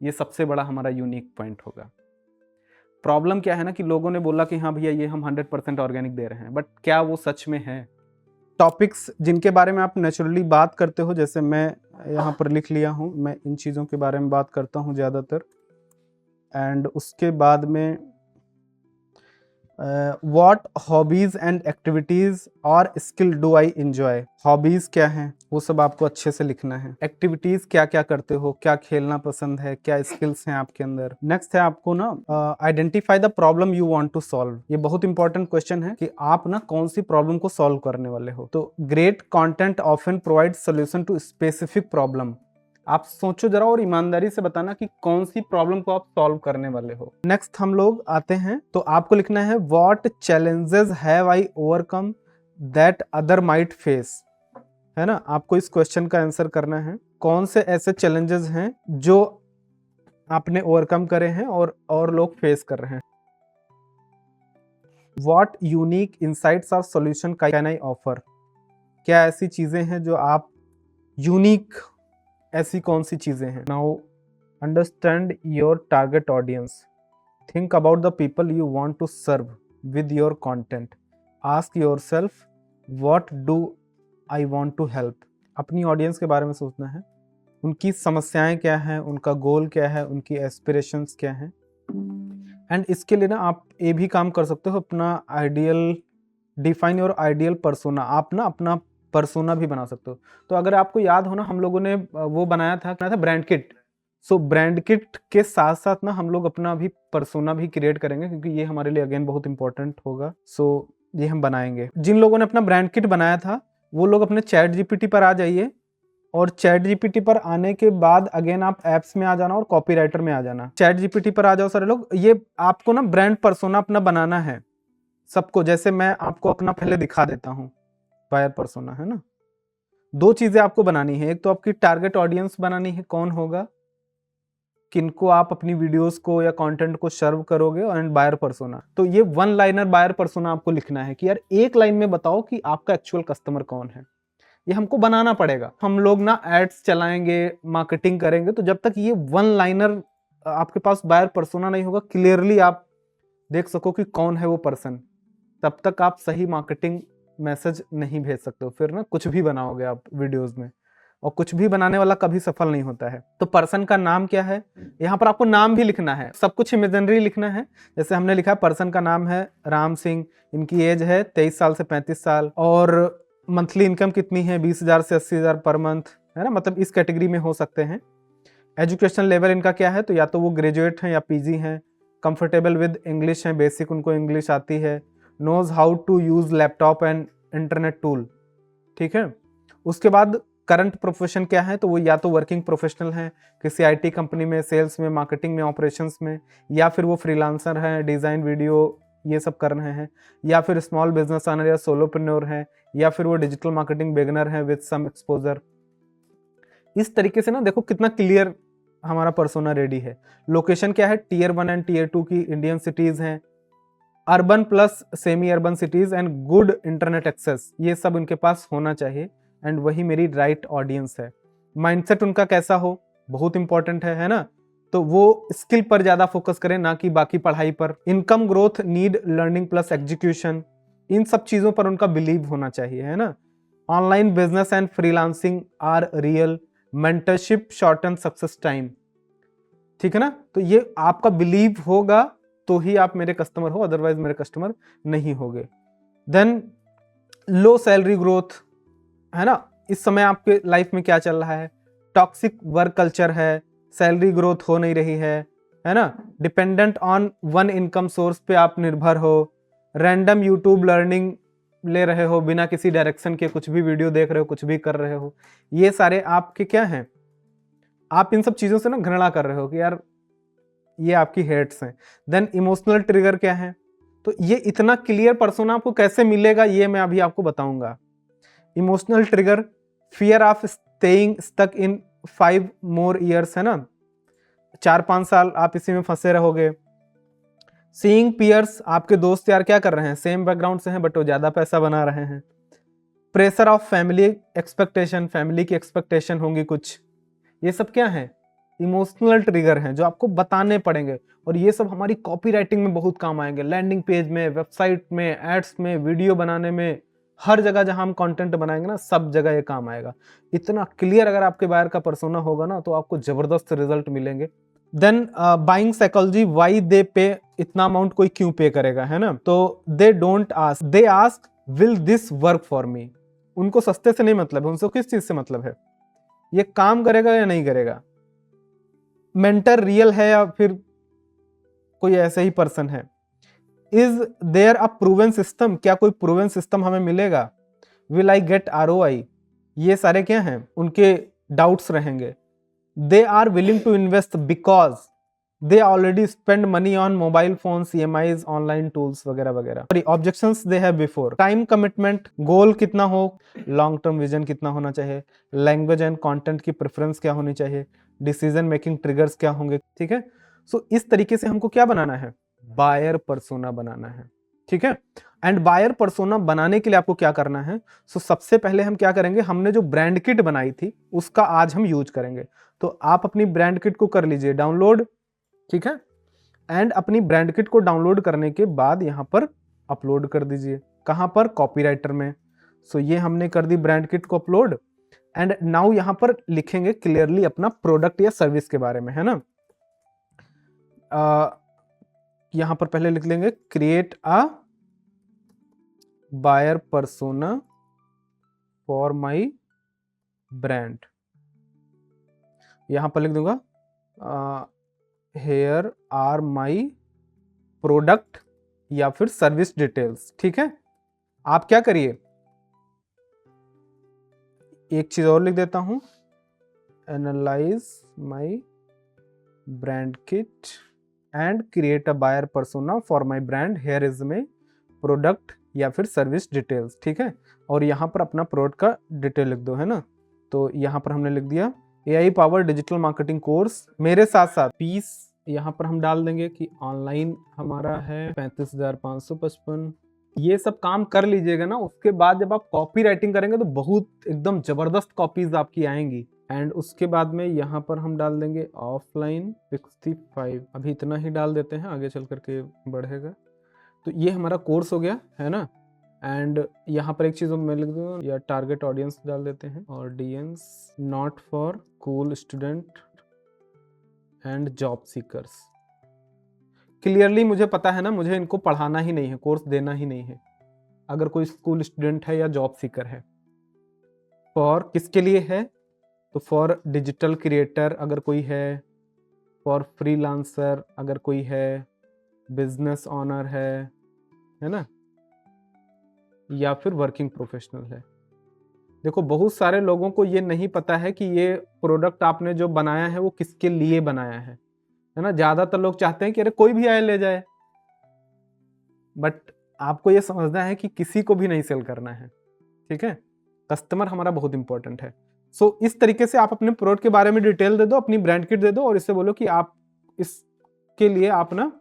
ये सबसे बड़ा हमारा यूनिक पॉइंट होगा। प्रॉब्लम क्या है ना कि लोगों ने बोला कि हाँ भैया ये हम 100% ऑर्गेनिक दे रहे हैं, बट क्या वो सच में है? टॉपिक्स जिनके बारे में आप नेचुरली बात करते हो, जैसे मैं यहाँ पर लिख लिया हूँ, मैं इन चीज़ों के बारे में बात करता हूँ ज़्यादातर। एंड उसके बाद में व्हाट हॉबीज़ एंड एक्टिविटीज़ और skill do I enjoy. Hobbies क्या हैं वो सब आपको अच्छे से लिखना है। एक्टिविटीज़ क्या क्या करते हो, क्या खेलना पसंद है, क्या स्किल्स हैं आपके अंदर। नेक्स्ट है आपको ना identify the problem you want to solve. ये बहुत इंपॉर्टेंट क्वेश्चन है कि आप ना कौन सी प्रॉब्लम को सॉल्व करने वाले हो। तो great content often provide solution to specific problem. आप सोचो जरा और ईमानदारी से बताना कि कौन सी प्रॉब्लम को आप सॉल्व करने वाले हो। नेक्स्ट हम लोग आते हैं, तो आपको लिखना है what challenges have I overcome that other might face. है ना, आपको इस क्वेश्चन का आंसर करना है। कौन से ऐसे चैलेंजेस हैं जो आपने ओवरकम करे हैं और लोग फेस कर रहे हैं। व्हाट यूनिक इनसाइट्स और सॉल्यूशन कैन आई ऑफर। क्या ऐसी चीजें हैं जो आप यूनिक, ऐसी कौन सी चीजें हैं। Now understand your target audience. Think about the people you want to serve with your content. Ask yourself what do I want to help. अपनी ऑडियंस के बारे में सोचना है, उनकी समस्याएं क्या हैं, उनका गोल क्या है, उनकी एस्पिरेशंस क्या हैं। एंड इसके लिए ना आप ये भी काम कर सकते हो, अपना ideal, define your ideal persona. आप ना अपना पर्सोना भी बना सकते हो। तो अगर आपको याद हो ना, हम लोगों ने वो बनाया था brand kit. So brand kit के साथ साथ ना हम लोग अपना भी पर्सोना भी क्रिएट करेंगे, क्योंकि ये हमारे लिए अगेन बहुत इंपॉर्टेंट होगा। सो ये हम बनाएंगे। जिन लोगों ने अपना ब्रांड किट बनाया था वो लोग अपने चैट जीपीटी पर आ जाइए, और चैट जीपीटी पर आने के बाद अगेन आप एप्स में आ जाना और कॉपीराइटर में आ जाना। चैट जीपीटी पर आ जाओ सारे लोग। ये आपको ना ब्रांड पर्सोना अपना बनाना है सबको। जैसे मैं आपको अपना पहले दिखा देता हूँ, बायर पर्सोना है ना। दो चीजें आपको बनानी है, एक तो आपकी टारगेट ऑडियंस बनानी है, कौन होगा, किनको आप अपनी वीडियोस को या कंटेंट को सर्व करोगे, एंड बायर पर्सोना। तो ये वन लाइनर बायर पर्सोना आपको लिखना है कि यार एक लाइन में बताओ कि आपका एक्चुअल कस्टमर कौन है। ये हमको बनाना पड़ेगा। हम लोग ना एड्स चलाएंगे, मार्केटिंग करेंगे, तो जब तक ये वन लाइनर आपके पास बायर पर्सोना नहीं होगा, क्लियरली आप देख सको कि कौन है वो पर्सन, तब तक आप सही मार्केटिंग मैसेज नहीं भेज सकते हो। फिर ना कुछ भी बनाओगे आप वीडियोस में, और कुछ भी बनाने वाला कभी सफल नहीं होता है। तो पर्सन का नाम क्या है, यहाँ पर आपको नाम भी लिखना है, सब कुछ इमेजिनरी लिखना है। जैसे हमने लिखा पर्सन का नाम है राम सिंह, इनकी एज है 23 साल से 35 साल, और मंथली इनकम कितनी है, 20,000 से 80,000 पर मंथ, है ना, मतलब इस कैटेगरी में हो सकते हैं। एजुकेशन लेवल इनका क्या है, तो या तो वो ग्रेजुएट हैं या पीजी हैं। कंफर्टेबल विद इंग्लिश हैं, बेसिक उनको इंग्लिश आती है। Knows how to use laptop and internet tool, ठीक है। उसके बाद करंट प्रोफेशन क्या है, तो वो या तो वर्किंग प्रोफेशनल हैं किसी आईटी कंपनी में, सेल्स में, मार्केटिंग में, ऑपरेशंस में, या फिर वो फ्रीलांसर हैं, डिज़ाइन वीडियो ये सब कर रहे हैं, या फिर स्मॉल बिजनेस ओनर या सोलोप्रेन्योर हैं, या फिर वो डिजिटल मार्केटिंग बिगिनर हैं विद सम एक्सपोजर, इस तरीके से ना देखो कितना क्लियर हमारा पर्सोना रेडी है। लोकेशन क्या है, टीयर 1 एंड टीयर 2 की इंडियन सिटीज हैं, urban plus semi urban cities and good internet access, ये सब उनके पास होना चाहिए एंड वही मेरी राइट ऑडियंस है। माइंडसेट उनका कैसा हो, बहुत इंपॉर्टेंट है ना, तो वो स्किल पर ज्यादा फोकस करें ना कि बाकी पढ़ाई पर। Income growth, need, learning plus execution, इन सब चीजों पर उनका बिलीव होना चाहिए, है ना। Online business and freelancing are real, mentorship shorten success time, ठीक है ना। तो ये आपका बिलीव होगा तो ही आप मेरे कस्टमर हो, अदरवाइज मेरे कस्टमर नहीं होगे। देन लो सैलरी ग्रोथ, है ना, इस समय आपके लाइफ में क्या चल रहा है, टॉक्सिक वर्क कल्चर है, सैलरी ग्रोथ हो नहीं रही है ना, dependent on one income source पे आप निर्भर हो, रैंडम यूट्यूब लर्निंग ले रहे हो, बिना किसी डायरेक्शन के कुछ भी वीडियो देख रहे हो, कुछ भी कर रहे हो, ये सारे आपके क्या हैं, आप इन सब चीजों से ना घृणा कर रहे हो कि यार ये आपकी हेट्स हैं। देन इमोशनल ट्रिगर क्या है, तो ये इतना क्लियर पर्सोना आपको कैसे मिलेगा ये मैं अभी आपको बताऊंगा। Emotional trigger, fear of staying stuck in 5 more years, है ना, 4-5 साल आप इसी में फंसे रहोगे। सीइंग पियर्स, आपके दोस्त यार क्या कर रहे हैं, सेम बैकग्राउंड से हैं बट वो ज्यादा पैसा बना रहे हैं। Pressure of family expectation, family की एक्सपेक्टेशन होंगी कुछ, ये सब क्या है, इमोशनल ट्रिगर हैं जो आपको बताने पड़ेंगे, और ये सब हमारी कॉपी राइटिंग में बहुत काम आएंगे, लैंडिंग पेज में, वेबसाइट में, एड्स में, वीडियो बनाने में, हर जगह जहां हम कंटेंट बनाएंगे ना, सब जगह ये काम आएगा। इतना क्लियर अगर आपके बायर का पर्सोना होगा ना तो आपको जबरदस्त रिजल्ट मिलेंगे। Then buying psychology, why they पे, इतना अमाउंट कोई क्यों पे करेगा, है ना, तो they don't ask, they ask will this work for me, उनको सस्ते से नहीं मतलब है, उनको किस चीज से मतलब है, ये काम करेगा या नहीं करेगा। मेंटर रियल है या फिर कोई ऐसे ही पर्सन है। Is there a proven system, क्या कोई प्रूवन सिस्टम हमें मिलेगा। विल आई गेट ROI, ये सारे क्या हैं, उनके डाउट्स रहेंगे। They are willing to invest because they already spend money on mobile phones, EMIs, online tools वगैरह वगैरह। Objections they have before, time commitment, goal कितना हो, लॉन्ग टर्म विजन कितना होना चाहिए, लैंग्वेज एंड कंटेंट की प्रेफरेंस क्या होनी चाहिए, डिसीजन मेकिंग ट्रिगर्स क्या होंगे, ठीक है। सो इस तरीके से हमको क्या बनाना है, बायर पर्सोना बनाना है, ठीक है। एंड बायर पर्सोना बनाने के लिए आपको क्या करना है, सो सबसे पहले हम क्या करेंगे, हमने जो ब्रांड किट बनाई थी उसका आज हम यूज करेंगे। तो आप अपनी ब्रांड किट को कर लीजिए डाउनलोड, ठीक है, एंड अपनी ब्रांड किट को डाउनलोड करने के बाद यहाँ पर अपलोड कर दीजिए, कहाँ पर, कॉपीराइटर में। सो ये हमने कर दी ब्रांड किट को अपलोड, एंड नाउ यहाँ पर लिखेंगे क्लियरली अपना प्रोडक्ट या सर्विस के बारे में, है ना। यहाँ पर पहले लिख लेंगे create a buyer persona for my brand, यहाँ पर लिख दूंगा हेयर आर माई प्रोडक्ट या फिर सर्विस डिटेल्स, ठीक है। आप क्या करिए, एक चीज और लिख देता हूं, analyze my brand kit and create a buyer persona for my brand, here is my product या फिर सर्विस डिटेल्स, ठीक है। और यहाँ पर अपना प्रोडक्ट का डिटेल लिख दो, है ना। तो यहाँ पर हमने लिख दिया AI power digital marketing course, मेरे साथ साथ फीस यहाँ पर हम डाल देंगे कि ऑनलाइन हमारा है 35,555। ये सब काम कर लीजिएगा ना, उसके बाद जब आप कॉपी राइटिंग करेंगे तो बहुत एकदम जबरदस्त कॉपीज आपकी आएंगी। एंड उसके बाद में यहाँ पर हम डाल देंगे ऑफलाइन 65, अभी इतना ही डाल देते हैं, आगे चल करके बढ़ेगा। तो ये हमारा कोर्स हो गया, है ना। एंड यहाँ पर एक चीज़ मैं लिख दूँगा, या टारगेट ऑडियंस डाल देते हैं, audience not for cool student and job seekers. Clearly मुझे पता है ना, मुझे इनको पढ़ाना ही नहीं है, कोर्स देना ही नहीं है। अगर कोई स्कूल स्टूडेंट है या जॉब सीकर है, फॉर किसके लिए है, तो फॉर डिजिटल क्रिएटर अगर कोई है, फॉर फ्रीलांसर अगर कोई है, बिजनेस ऑनर है ना, या फिर वर्किंग प्रोफेशनल है। देखो बहुत सारे लोगों को ये नहीं पता है कि ये प्रोडक्ट आपने जो बनाया है वो किसके लिए बनाया है ना। ज्यादातर लोग चाहते हैं कि अरे कोई भी आए ले जाए, बट आपको ये समझना है कि किसी को भी नहीं सेल करना है, ठीक है। कस्टमर हमारा बहुत इंपॉर्टेंट है। सो इस तरीके से आप अपने प्रोडक्ट के बारे में डिटेल दे दो, अपनी ब्रांड किट दे दो और इससे बोलो कि आप इसके लिए आप ना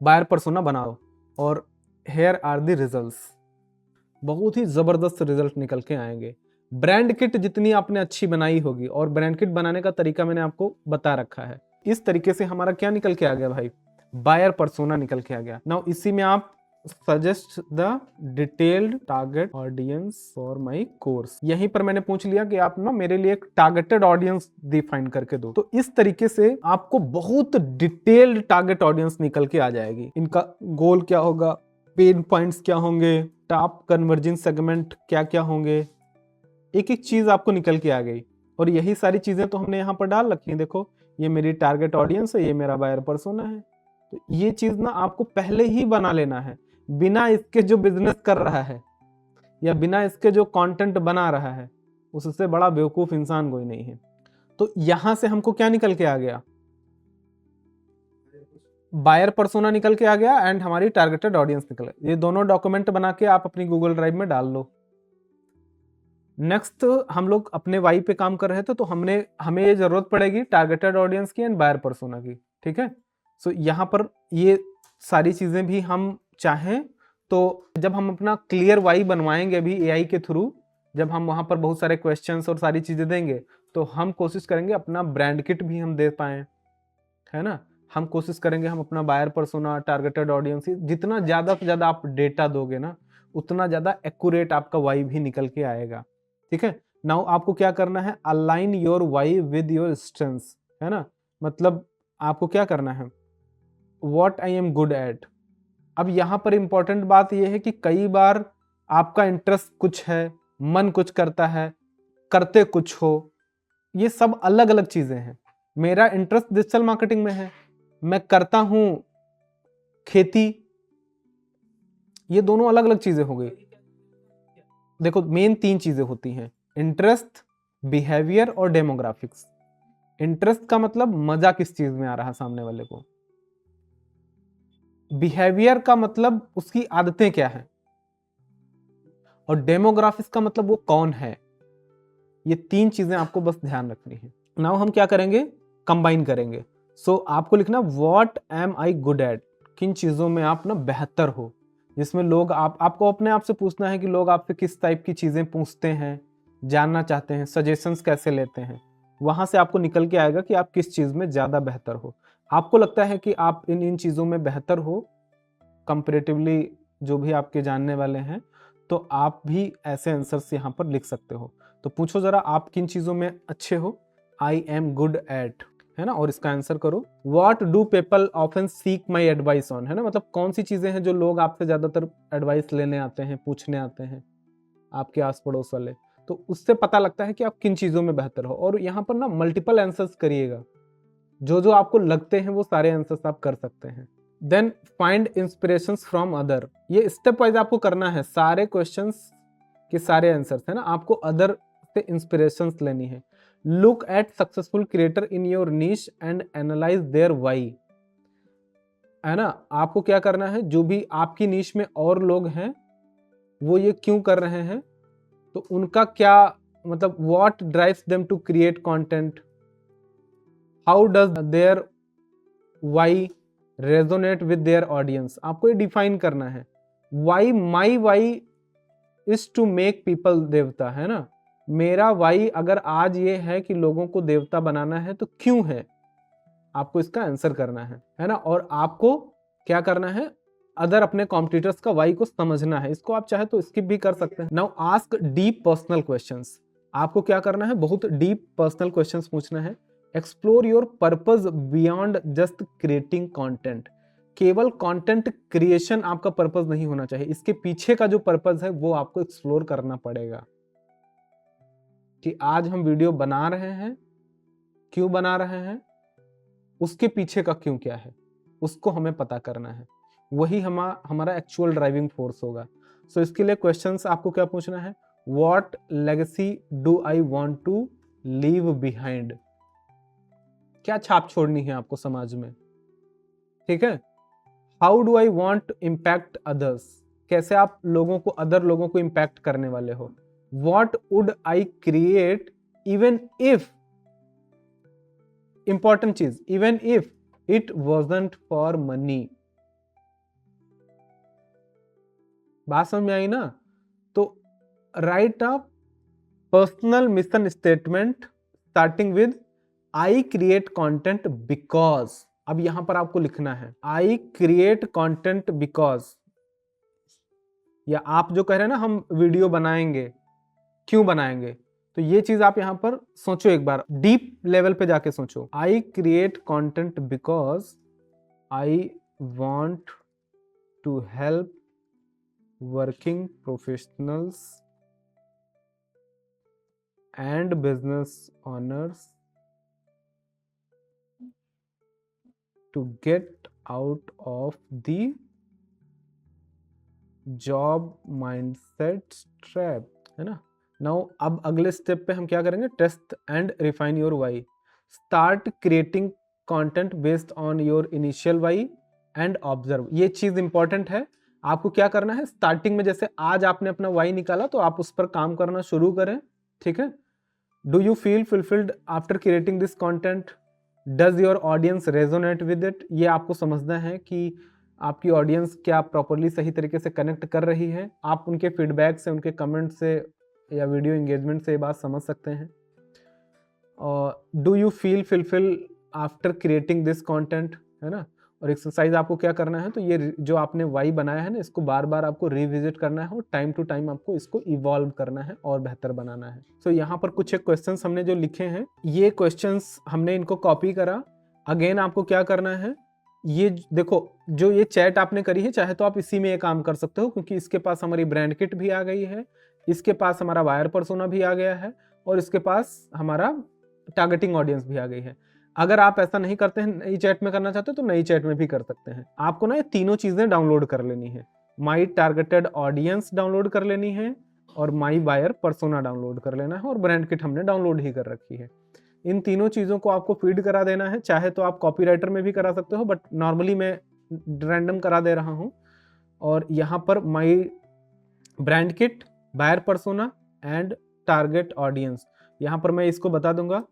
बायर पर्सोना बनाओ। और हेयर आर द रिजल्ट्स, बहुत ही जबरदस्त रिजल्ट निकल के आएंगे। ब्रांड किट जितनी आपने अच्छी बनाई होगी, और ब्रांड किट बनाने का तरीका मैंने आपको बता रखा है, इस तरीके से हमारा क्या निकल के आ गया भाई, बायर पर्सोना निकल के आ गया। नाउ इसी में आप suggest the detailed target audience for my course, यहीं पर मैंने पूछ लिया कि आप ना मेरे लिए एक टारगेटेड ऑडियंस डिफाइन करके दो। तो इस तरीके से आपको बहुत डिटेल्ड टारगेट ऑडियंस निकल के आ जाएगी। इनका गोल क्या होगा, पेन पॉइंट्स क्या होंगे, टॉप कन्वर्जिंग सेगमेंट क्या क्या होंगे, एक एक चीज आपको निकल के आ गई। और यही सारी चीजें तो हमने यहाँ पर डाल रखी है। देखो ये मेरी टारगेट ऑडियंस है, ये मेरा बायर पर्सोना है। तो ये चीज ना आपको पहले ही बना लेना है, बिना इसके जो बिजनेस कर रहा है या बिना इसके जो कंटेंट बना रहा है, उससे बड़ा बेवकूफ इंसान कोई नहीं है। तो यहां से हमको क्या निकल के आ गया, बायर पर्सोना निकल के आ गया एंड हमारी टारगेटेड ऑडियंस निकल गया। ये दोनों डॉक्यूमेंट बना के आप अपनी गूगल ड्राइव में डाल लो। नेक्स्ट हम लोग अपने वाई पे काम कर रहे थे, तो हमें ये जरूरत पड़ेगी टारगेटेड ऑडियंस की एंड बायर पर्सोना की। ठीक है, सो यहाँ पर ये सारी चीजें भी हम चाहें तो जब हम अपना क्लियर वाई बनवाएंगे अभी एआई के थ्रू, जब हम वहां पर बहुत सारे क्वेश्चंस और सारी चीजें देंगे, तो हम कोशिश करेंगे अपना ब्रांड किट भी हम दे पाए, है ना। हम कोशिश करेंगे हम अपना बायर पर्सोना, टारगेटेड ऑडियंस, जितना ज्यादा से ज्यादा आप डेटा दोगे ना, उतना ज्यादा एक्यूरेट आपका वाई भी निकल के आएगा। ठीक है, नाउ आपको क्या करना है, align your why with your strengths, है ना। मतलब आपको क्या करना है, what I am good at. अब यहां पर इंपॉर्टेंट बात यह है कि कई बार आपका इंटरेस्ट कुछ है, मन कुछ करता है, करते कुछ हो, ये सब अलग अलग चीजें हैं। मेरा इंटरेस्ट डिजिटल मार्केटिंग में है, मैं करता हूं खेती, ये दोनों अलग अलग चीजें हो गई। देखो मेन 3 चीजें होती हैं, इंटरेस्ट, बिहेवियर और डेमोग्राफिक्स। इंटरेस्ट का मतलब मजा किस चीज में आ रहा है सामने वाले को, बिहेवियर का मतलब उसकी आदतें क्या है, और डेमोग्राफिक्स का मतलब वो कौन है। ये 3 चीजें आपको बस ध्यान रखनी है। नाउ हम क्या करेंगे, कंबाइन करेंगे। सो आपको लिखना what am I good at, किन चीजों में आप ना बेहतर हो, जिसमें लोग आपको अपने आप से पूछना है कि लोग आपसे किस टाइप की चीजें पूछते हैं, जानना चाहते हैं, सजेशंस कैसे लेते हैं। वहां से आपको निकल के आएगा कि आप किस चीज में ज्यादा बेहतर हो। आपको लगता है कि आप इन चीजों में बेहतर हो कंपेरेटिवली जो भी आपके जानने वाले हैं, तो आप भी ऐसे आंसर्स यहाँ पर लिख सकते हो। तो पूछो जरा आप किन चीजों में अच्छे हो, आई एम गुड एट, है ना, और इसका आंसर करो। What do people often seek my advice on, है ना, मतलब कौन सी चीजें हैं जो लोग आपसे ज्यादातर एडवाइस लेने आते हैं, पूछने आते हैं, आपके आस पड़ोस वाले। तो उससे पता लगता है कि आप किन चीजों में बेहतर हो। और यहाँ पर ना मल्टीपल आंसर्स करिएगा, जो जो आपको लगते हैं वो सारे आंसर्स आप कर सकते हैं। Then find inspirations from other, ये स्टेप वाइज आपको करना है, सारे क्वेश्चंस के सारे आंसर्स, है ना, आपको अदर से इंस्पिरेशंस लेनी है। Look at successful creator in your niche and analyze their why, है ना। आपको क्या करना है, जो भी आपकी नीश में और लोग हैं वो ये क्यों कर रहे हैं, तो उनका क्या मतलब, what drives them to create content, how does their why resonate with their audience. आपको ये डिफाइन करना है। Why, my why is to make people देवता, है ना। मेरा वाई अगर आज ये है कि लोगों को देवता बनाना है, तो क्यों है, आपको इसका आंसर करना है ना। और आपको क्या करना है, अदर अपने कॉम्पिटिटर्स का वाई को समझना है। इसको आप चाहे तो स्किप भी कर सकते हैं। Now ask deep personal questions, आपको क्या करना है, बहुत डीप पर्सनल क्वेश्चंस पूछना है। Explore your purpose beyond just creating content, केवल कंटेंट क्रिएशन आपका पर्पस नहीं होना चाहिए, इसके पीछे का जो पर्पस है वो आपको एक्सप्लोर करना पड़ेगा कि आज हम वीडियो बना रहे हैं, क्यों बना रहे हैं, उसके पीछे का क्यों क्या है, उसको हमें पता करना है। वही हमारा एक्चुअल ड्राइविंग फोर्स होगा। सो इसके लिए क्वेश्चंस आपको क्या पूछना है, what legacy do I want to leave behind, क्या छाप छोड़नी है आपको समाज में, ठीक है। How do I want to impact others, कैसे आप लोगों को, अदर लोगों को इम्पैक्ट करने वाले हो। what would I create even if, important चीज, even if it wasn't for money। बात समझ में आई ना? तो right a personal mission statement starting with I create content because. अब यहां पर आपको लिखना है आई क्रिएट कंटेंट बिकॉज, या आप जो कह रहे हैं ना हम वीडियो बनाएंगे, क्यों बनाएंगे, तो ये चीज आप यहां पर सोचो, एक बार डीप लेवल पे जाके सोचो। I create content because I want to help working professionals and business owners to get out of the job mindset trap, है ना? नाउ अब अगले स्टेप पे हम क्या करेंगे, test and refine your why. Start creating content based on your initial why and observe. ये चीज इंपॉर्टेंट है, आपको क्या करना है स्टार्टिंग में, जैसे आज आपने अपना वाई निकाला तो आप उस पर काम करना शुरू करें, ठीक है? Do you feel fulfilled after creating this content? Does your audience resonate with it? ये आपको समझना है कि आपकी ऑडियंस क्या प्रॉपरली सही तरीके से कनेक्ट कर रही है। आप उनके फीडबैक से, उनके कमेंट से या वीडियो एंगेजमेंट से ये बात समझ सकते हैं। और do you feel fulfil after creating this content, है ना? और एक्सरसाइज आपको क्या करना है, तो ये जो आपने वाई बनाया है ना, इसको बार बार आपको रिविजिट करना है और टाइम टू टाइम आपको इसको इवॉल्व करना है और बेहतर बनाना है। तो यहाँ पर कुछ एक क्वेश्चंस हमने जो लिखे हैं, ये क्वेश्चंस हमने इनको कॉपी करा। अगेन आपको क्या करना है, ये देखो जो ये चैट आपने करी है, चाहे तो आप इसी में ये काम कर सकते हो, क्योंकि इसके पास हमारी ब्रांड किट भी आ गई है, इसके पास हमारा वायर पर्सोना भी आ गया है, और इसके पास हमारा टारगेटिंग ऑडियंस भी आ गई है। अगर आप ऐसा नहीं करते हैं, नई चैट में करना चाहते हो, तो नई चैट में भी कर सकते हैं। आपको ना ये तीनों चीजें डाउनलोड कर लेनी है। माई टारगेटेड ऑडियंस डाउनलोड कर लेनी है, और माई बायर पर्सोना डाउनलोड कर लेना है, और ब्रांड किट हमने डाउनलोड ही कर रखी है। इन तीनों चीजों को आपको फीड करा देना है। चाहे तो आप कॉपीराइटर में भी करा सकते हो, बट नॉर्मली मैं रैंडम करा दे रहा हूं। और यहाँ पर my brand kit, buyer persona and target audience, यहाँ पर मैं इसको बता दूंगा,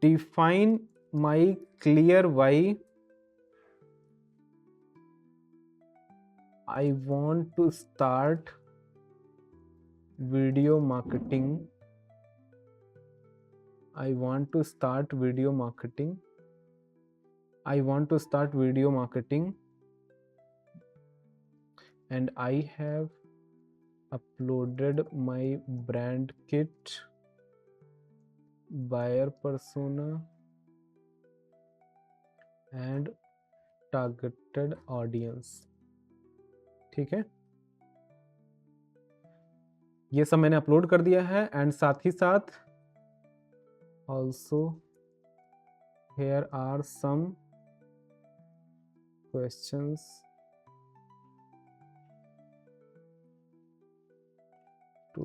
define my clear why, I want to start video marketing, I want to start video marketing, I want to start video marketing, and I have uploaded my brand kit, buyer persona and targeted audience। ठीक है, ये सब मैंने upload कर दिया है। And साथ ही साथ also here are some questions to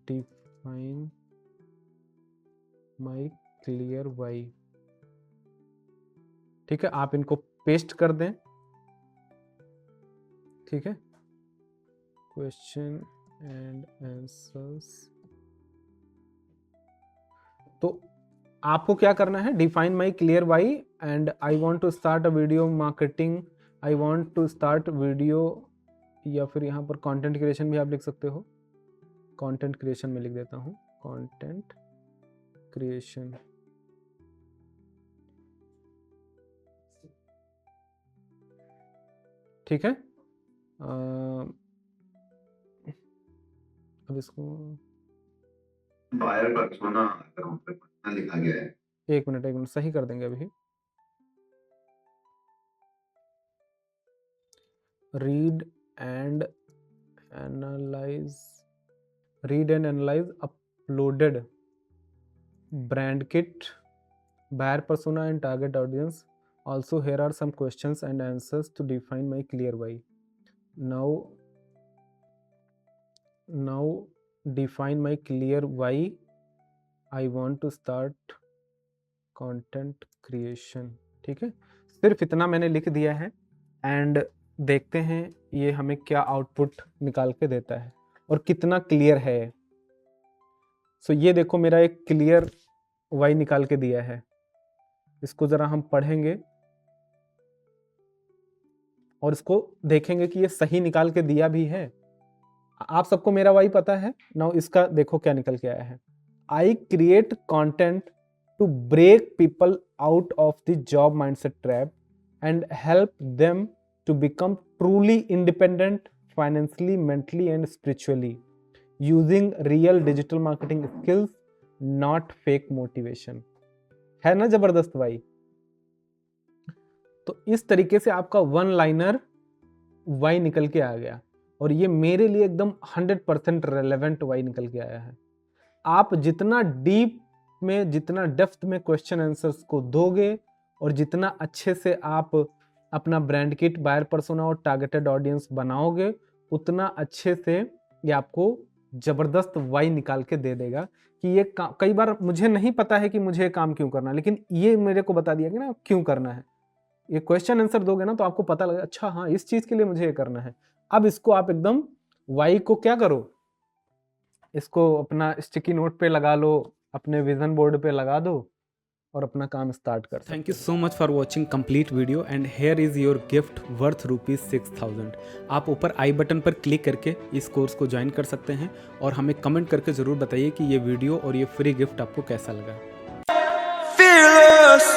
define my clear why। ठीक है, आप इनको पेस्ट कर दें, ठीक है? Question and answers. तो आपको क्या करना है, define my clear why and I want to start a video marketing, I want to start video, या फिर यहाँ पर कंटेंट क्रिएशन भी आप लिख सकते हो। कंटेंट क्रिएशन में लिख देता हूँ, कंटेंट क्रिएशन। ठीक है, अब इसको
बायर पर्सोना अगर वहाँ पे पर्सोना लिखा गया है,
एक मिनट सही कर देंगे अभी। Read and analyse uploaded brand kit, buyer persona and target audience. Also here are some questions and answers to define my clear why. Now define my clear why I want to start content creation। ठीक है, सिर्फ इतना मैंने लिख दिया है, and देखते हैं ये हमें क्या आउटपुट निकाल के देता है। और कितना क्लियर है। सो ये देखो मेरा एक क्लियर y निकाल के दिया है, इसको जरा हम पढ़ेंगे और इसको देखेंगे कि ये सही निकाल के दिया भी है। आप सबको मेरा y पता है। नाउ इसका देखो क्या निकल के आया है। I create content to break people out of the job mindset trap and help them to become truly independent financially, mentally and spiritually using real digital marketing skills, not fake motivation। है ना जबरदस्त भाई। तो इस तरीके से आपका one liner Y निकल के आ गया और ये मेरे लिए एकदम 100% रेलेवेंट वाई निकल के आया है। आप जितना डीप में, जितना डेप्थ में क्वेश्चन आंसर्स को दोगे और जितना अच्छे से आप अपना ब्रांड किट, बायर पर्सोना और टारगेटेड ऑडियंस बनाओगे, उतना अच्छे से ये आपको जबरदस्त वाई निकाल के दे देगा कि ये काम। कई बार मुझे नहीं पता है कि मुझे ये काम क्यों करना है, लेकिन ये मेरे को बता दिया कि ना क्यों करना है। ये क्वेश्चन आंसर दोगे ना तो आपको पता लगेगा, अच्छा हाँ इस चीज के लिए मुझे ये करना है। अब इसको आप एकदम वाई को क्या करो, इसको अपना स्टिकी नोट पे लगा लो, अपने विजन बोर्ड पे लगा दो और अपना काम स्टार्ट कर।
Thank you so much for watching complete video and here is your gift worth ₹6000। आप ऊपर आई बटन पर क्लिक करके इस कोर्स को ज्वाइन कर सकते हैं और हमें कमेंट करके ज़रूर बताइए कि ये वीडियो और ये फ्री गिफ्ट आपको कैसा लगा।
Fearless.